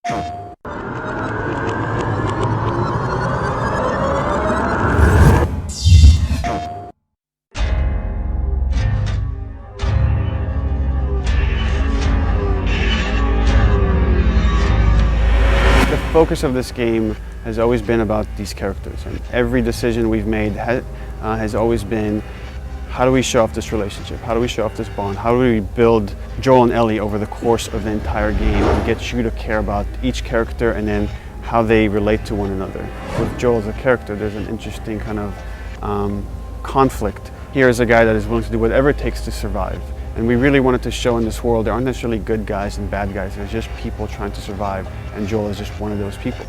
The focus of this game has always been about these characters, and every decision we've made has always been, how do we show off this relationship? How do we show off this bond? How do we build Joel and Ellie over the course of the entire game and get you to care about each character and then how they relate to one another? With Joel as a character, there's an interesting kind of conflict. Here is a guy that is willing to do whatever it takes to survive. And we really wanted to show in this world there aren't necessarily good guys and bad guys. There's just people trying to survive, and Joel is just one of those people.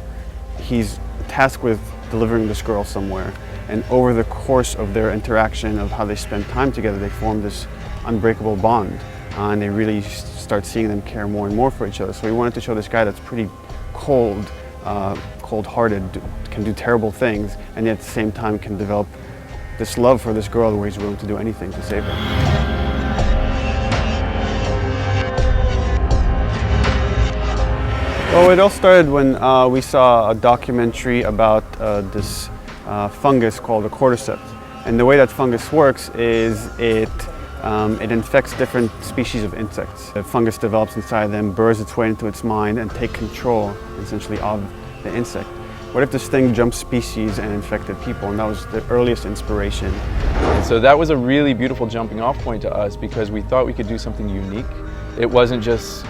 He's tasked with delivering this girl somewhere, and over the course of their interaction, of how they spend time together, they form this unbreakable bond, and they really start seeing them care more and more for each other. So we wanted to show this guy that's pretty cold, cold-hearted, can do terrible things, and yet at the same time can develop this love for this girl where he's willing to do anything to save her. Well, it all started when we saw a documentary about this fungus called the cordyceps. And the way that fungus works is it infects different species of insects. The fungus develops inside them, burrows its way into its mind, and take control, essentially, of the insect. What if this thing jumped species and infected people? And that was the earliest inspiration. And so that was a really beautiful jumping off point to us, because we thought we could do something unique. It wasn't just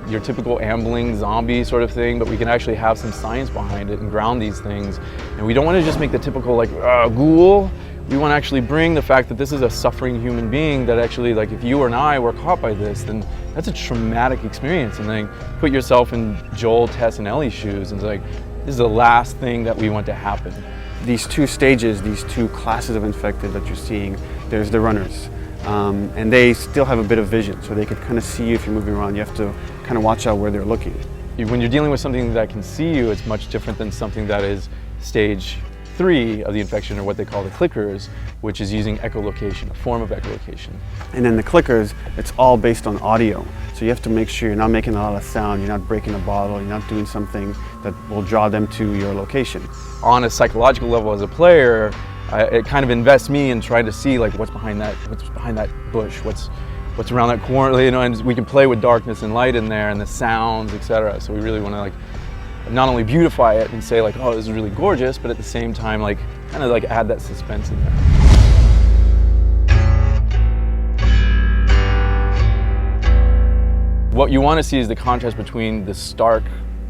your typical ambling zombie sort of thing, but we can actually have some science behind it and ground these things. And we don't want to just make the typical ghoul. We want to actually bring the fact that this is a suffering human being that actually, like, if you and I were caught by this, then that's a traumatic experience. And then put yourself in Joel, Tess, and Ellie's shoes, and it's like, this is the last thing that we want to happen. These two stages, these two classes of infected that you're seeing, there's the runners. And they still have a bit of vision, so they can kind of see you if you're moving around. You have to kind of watch out where they're looking. When you're dealing with something that can see you, it's much different than something that is stage 3 of the infection, or what they call the clickers, which is using echolocation, a form of echolocation. And then the clickers, it's all based on audio. So you have to make sure you're not making a lot of sound, you're not breaking a bottle, you're not doing something that will draw them to your location. On a psychological level as a player, it kind of invests me in trying to see, like, what's behind that bush, what's around that corner, you know, and we can play with darkness and light in there and the sounds, etc. So we really want to, like, not only beautify it and say, like, oh, this is really gorgeous, but at the same time, like, kind of like add that suspense in there. What you want to see is the contrast between the stark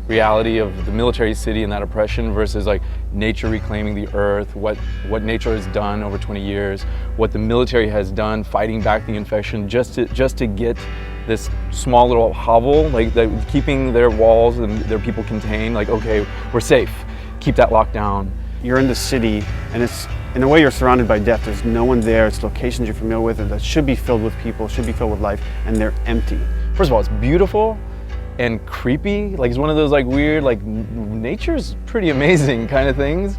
reality of the military city and that oppression versus, like, nature reclaiming the earth, what nature has done over 20 years, what the military has done fighting back the infection just to get this small little hovel, like, keeping their walls and their people contained, like, okay, we're safe, keep that locked down. You're in the city, and it's, in a way, you're surrounded by death. There's no one there. It's locations you're familiar with and that should be filled with people, should be filled with life, and they're empty. First of all, it's beautiful and creepy. Like, it's one of those, like, weird, like, nature's pretty amazing kind of things.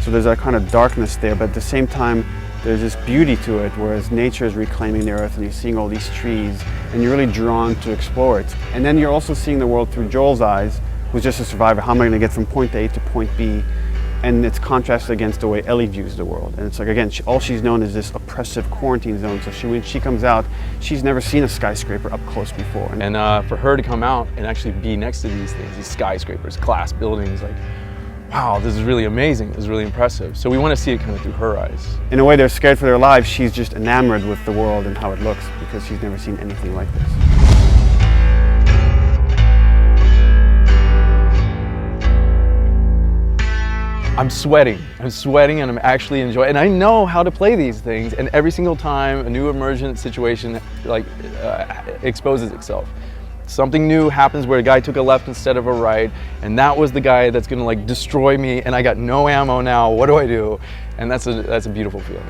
So there's that kind of darkness there, but at the same time, there's this beauty to it, whereas nature is reclaiming the earth and you're seeing all these trees and you're really drawn to explore it. And then you're also seeing the world through Joel's eyes, who's just a survivor. How am I going to get from point A to point B? And it's contrasted against the way Ellie views the world. And it's like, again, all she's known is this oppressive quarantine zone. So when she comes out, she's never seen a skyscraper up close before. And for her to come out and actually be next to these things, these skyscrapers, glass buildings, like, wow, this is really amazing, this is really impressive. So we want to see it kind of through her eyes. In a way, they're scared for their lives. She's just enamored with the world and how it looks because she's never seen anything like this. I'm sweating and I'm actually enjoying, and I know how to play these things, and every single time a new emergent situation, like, exposes itself. Something new happens where a guy took a left instead of a right, and that was the guy that's gonna, like, destroy me, and I got no ammo now, what do I do? And that's a beautiful feeling.